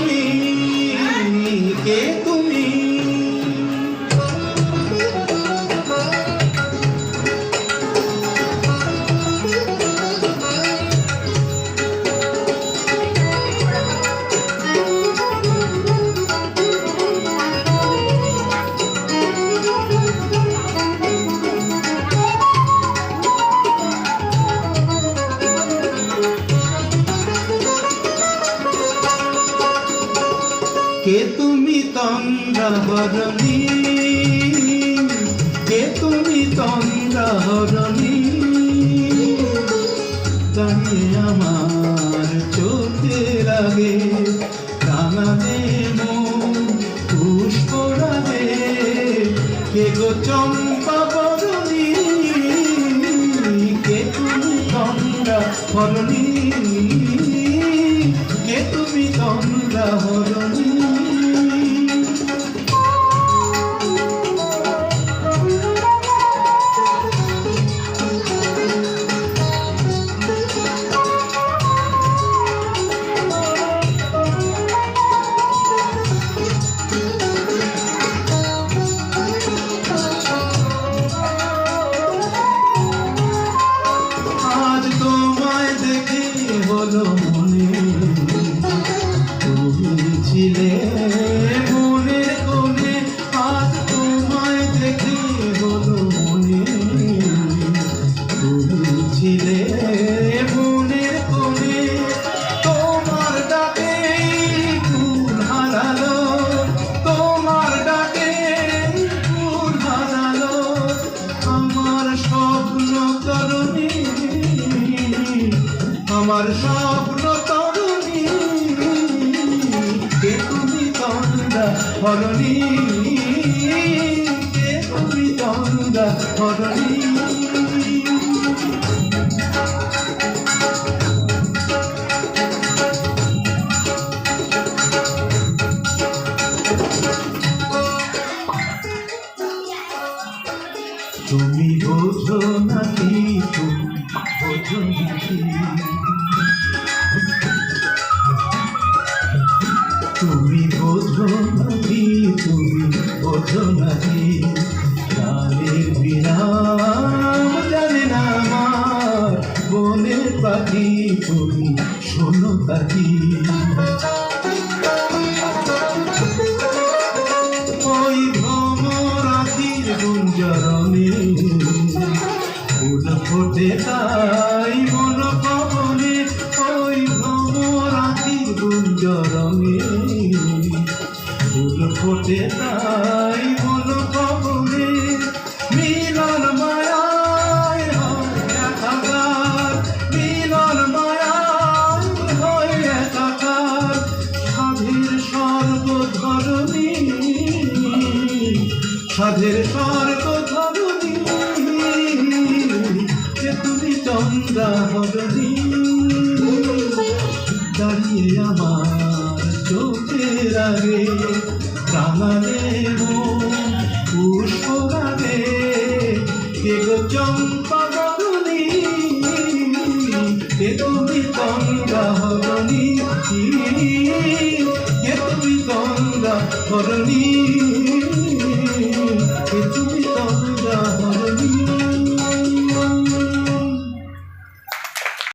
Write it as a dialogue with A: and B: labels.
A: তুমি, কে তুমি? কে তুমি তন্দ্রাহরণী, কে তুমি তন্দ্রাহরণী? দাঁড়িয়ে আমার চোখের আগে রাঙানে মন পুষ্পরাগে, কে গো চম্পা বরণী? কে তুমি তন্দ্রাহরণী, কে তুমি তন্দ্রাহরণী? আজ তোমায় দেখে হলো মনে, তুমি ছিলে মনের কোণে। আজ তোমায় দেখে হলো মনে, তুমি ছিলে মনের কোণে। তোমার ডাকে ফুল হারালো, তোমার ডাকে ফুল হারালো আমার স্বপ্ন তরুণী, আমার স্বপ্ন তরুণী। কে তুমি তন্দ্রাহরণী, কে তুমি তন্দ্রাহরণী? তুমি বোঝো নাকি, তুমি বোঝো নাকি? তুমি বোঝো নাকি, তুমি বোঝো নাকি? গানের বিরাম জানে না আমার বনের পাখি, তুমি শোনো তাকি। ওই ভ্রমরাতির গুঞ্জরণে ফুল ফোটে তাই মন পবনে। ওই ভ্রমরাতির গুঞ্জরণে ফুল ফোটে তাই মন পবনে। মিলন মায়ায় হয় একাকার, মিলন মায়ায় হয় একাকার। সাধের স্বর্গ ধরণী, সাধের স্বর্গ ধরণী। কে তুমি তন্দ্রাহরণী, দাঁড়িয়ে আমার চোখের আগে রাঙানে মন পুষ্পরাগে। কে গো চম্পা বরণী, কে তুমি তন্দ্রাহরণী, কে তুমি তন্দ্রাহরণী?